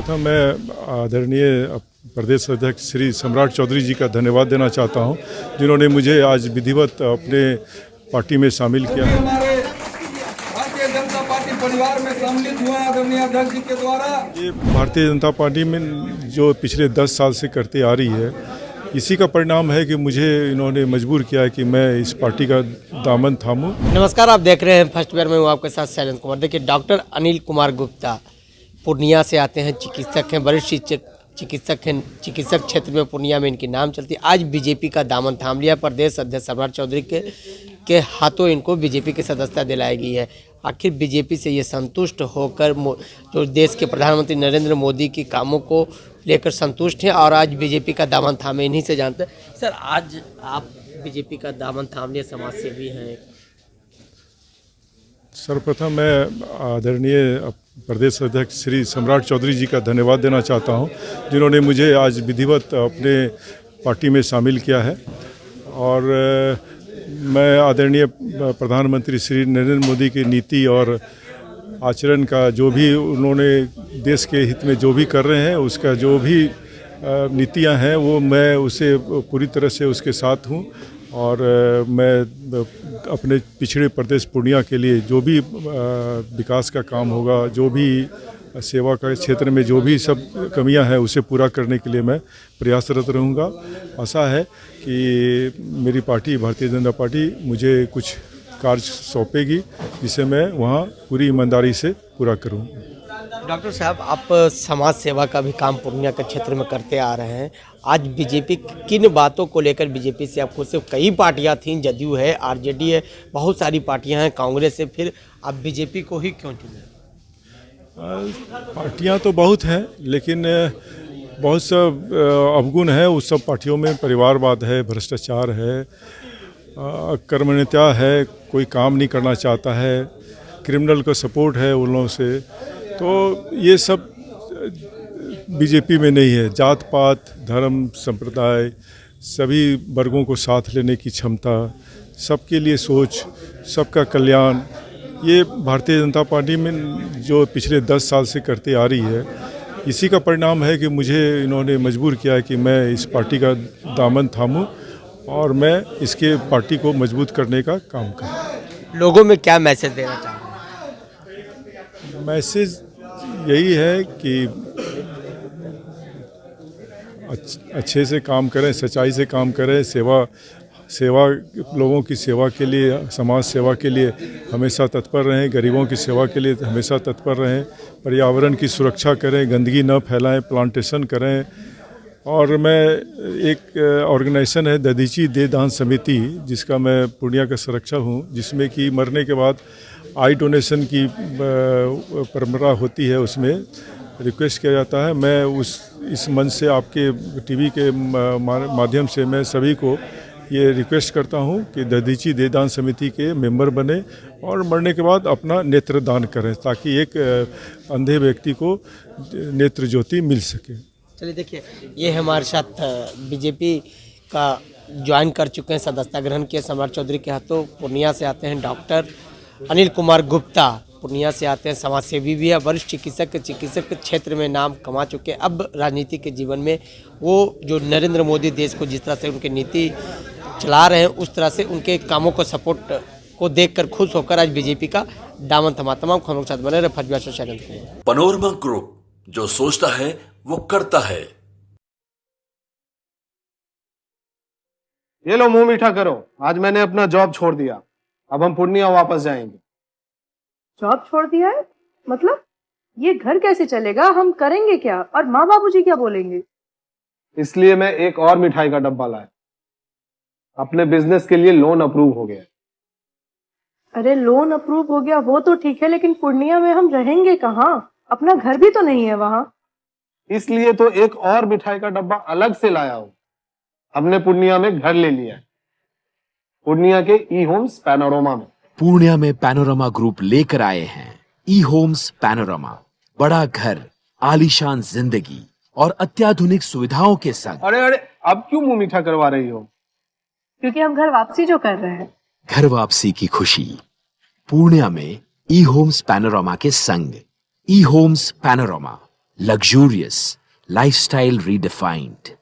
सर्वप्रथम मैं आदरणीय प्रदेश अध्यक्ष श्री सम्राट चौधरी जी का धन्यवाद देना चाहता हूं, जिन्होंने मुझे आज विधिवत अपने पार्टी में शामिल किया है। हमारे भारतीय जनता पार्टी परिवार में सम्मिलित हुआ आदरणीय अध्यक्ष जी के द्वारा ये भारतीय जनता पार्टी में जो पिछले 10 साल से करते आ रही है, इसी का परिणाम है कि मुझे इन्होंने मजबूर किया है कि मैं इस पार्टी का दामन थामूं। नमस्कार, आप देख रहे हैं फर्स्ट पेयर में हूँ आपके साथ शैलेंद्र कुमार। देखिए, डॉक्टर अनिल कुमार गुप्ता पूर्णिया से आते हैं, चिकित्सक हैं, वरिष्ठ चिकित्सक हैं। चिकित्सक क्षेत्र में पूर्णिया में इनकी नाम चलती है। आज बीजेपी का दामन थाम लिया। प्रदेश अध्यक्ष सम्राट चौधरी के हाथों इनको बीजेपी की सदस्यता दिलाई गई है। आखिर बीजेपी से ये संतुष्ट होकर जो देश के प्रधानमंत्री नरेंद्र मोदी के कामों को लेकर संतुष्ट हैं और आज बीजेपी का दामन थामे, इन्हीं से जानते हैं। सर, आज आप बीजेपी का दामन थाम लिए, समाज सेवी हैं। सर्वप्रथम मैं आदरणीय प्रदेश अध्यक्ष श्री सम्राट चौधरी जी का धन्यवाद देना चाहता हूं, जिन्होंने मुझे आज विधिवत अपने पार्टी में शामिल किया है। और मैं आदरणीय प्रधानमंत्री श्री नरेंद्र मोदी की नीति और आचरण का जो भी उन्होंने देश के हित में जो भी कर रहे हैं, उसका जो भी नीतियां हैं, वो मैं उसे पूरी तरह से उसके साथ हूं। और मैं अपने पिछड़े प्रदेश पूर्णिया के लिए जो भी विकास का काम होगा, जो भी सेवा का क्षेत्र में जो भी सब कमियां हैं, उसे पूरा करने के लिए मैं प्रयासरत रहूंगा। आशा है कि मेरी पार्टी भारतीय जनता पार्टी मुझे कुछ कार्य सौंपेगी, जिसे मैं वहां पूरी ईमानदारी से पूरा करूं। डॉक्टर साहब, आप समाज सेवा का भी काम पूर्णिया के क्षेत्र में करते आ रहे हैं। आज बीजेपी किन बातों को लेकर बीजेपी से आपको सिर्फ कई पार्टियां थीं, जदयू है, आरजेडी है, बहुत सारी पार्टियां हैं, कांग्रेस से, फिर आप बीजेपी को ही क्यों चुने? पार्टियां तो बहुत हैं, लेकिन बहुत सब अवगुण है उस सब पार्टियों में। परिवारवाद है, भ्रष्टाचार है, कर्मण्यता है, कोई काम नहीं करना चाहता है, क्रिमिनल का सपोर्ट है उन लोगों से। तो ये सब बीजेपी में नहीं है। जात पात, धर्म, संप्रदाय, सभी वर्गों को साथ लेने की क्षमता, सबके लिए सोच, सबका कल्याण, ये भारतीय जनता पार्टी में जो पिछले 10 साल से करते आ रही है, इसी का परिणाम है कि मुझे इन्होंने मजबूर किया है कि मैं इस पार्टी का दामन थामूं और मैं इसके पार्टी को मजबूत करने का काम करूं। लोगों में क्या मैसेज देना चाह रहे हैं? मैसेज यही है कि अच्छे से काम करें, सच्चाई से काम करें, सेवा लोगों की सेवा के लिए, समाज सेवा के लिए हमेशा तत्पर रहें, गरीबों की सेवा के लिए हमेशा तत्पर रहें, पर्यावरण की सुरक्षा करें, गंदगी न फैलाएं, प्लांटेशन करें। और मैं एक ऑर्गेनाइजेशन है दधीची देहदान समिति, जिसका मैं पूर्णिया का संरक्षक हूँ, जिसमें कि मरने के बाद आई डोनेशन की परंपरा होती है। उसमें रिक्वेस्ट किया जाता है। मैं इस मंच से, आपके टीवी के माध्यम से मैं सभी को ये रिक्वेस्ट करता हूँ कि दधीची देहदान समिति के मेंबर बने और मरने के बाद अपना नेत्र दान करें, ताकि एक अंधे व्यक्ति को नेत्र ज्योति मिल सके। चलिए, देखिए, ये हमारे साथ बीजेपी का ज्वाइन कर चुके हैं, सदस्यता ग्रहण किया सम्राट चौधरी के हाथों। पूर्णिया से आते हैं डॉक्टर अनिल कुमार गुप्ता, पूर्णिया से आते हैं, समाज सेवी भी है, वरिष्ठ चिकित्सक के क्षेत्र में नाम कमा चुके हैं। अब राजनीति के जीवन में वो जो नरेंद्र मोदी देश को जिस तरह से उनकी नीति चला रहे हैं, उस तरह से उनके कामों को सपोर्ट को देखकर खुश होकर आज बीजेपी का दामन थमा। तमाम खबरों के साथ बने रहे first pair Shailendra. Panorama group, जो सोचता है वो करता है। ये लो, मुंह मीठा करो। आज मैंने अपना जॉब छोड़ दिया, अब हम पूर्णिया वापस जाएंगे। जॉब छोड़ दिया है? मतलब ये घर कैसे चलेगा? हम करेंगे क्या? और माँ बाबूजी क्या बोलेंगे? इसलिए मैं एक और मिठाई का डब्बा लाया। अपने बिजनेस के लिए लोन अप्रूव हो गया। अरे, लोन अप्रूव हो गया वो तो ठीक है, लेकिन पूर्णिया में हम रहेंगे कहाँ? अपना घर भी तो नहीं है वहाँ। इसलिए तो एक और मिठाई का डब्बा अलग से लाया हूं। हमने पूर्णिया में घर ले लिया है, पूर्णिया के ई होम्स पैनोरमा में। पूर्णिया में पैनोरमा ग्रुप लेकर आए हैं ई होम्स पैनोरमा। बड़ा घर, आलीशान जिंदगी और अत्याधुनिक सुविधाओं के संग। अरे, अब क्यों मुंह मीठा करवा रही हो? क्योंकि हम घर वापसी जो कर रहे हैं। घर वापसी की खुशी पूर्णिया में ई होम्स पैनोरमा के संग। ई Homes Panorama, luxurious, lifestyle redefined.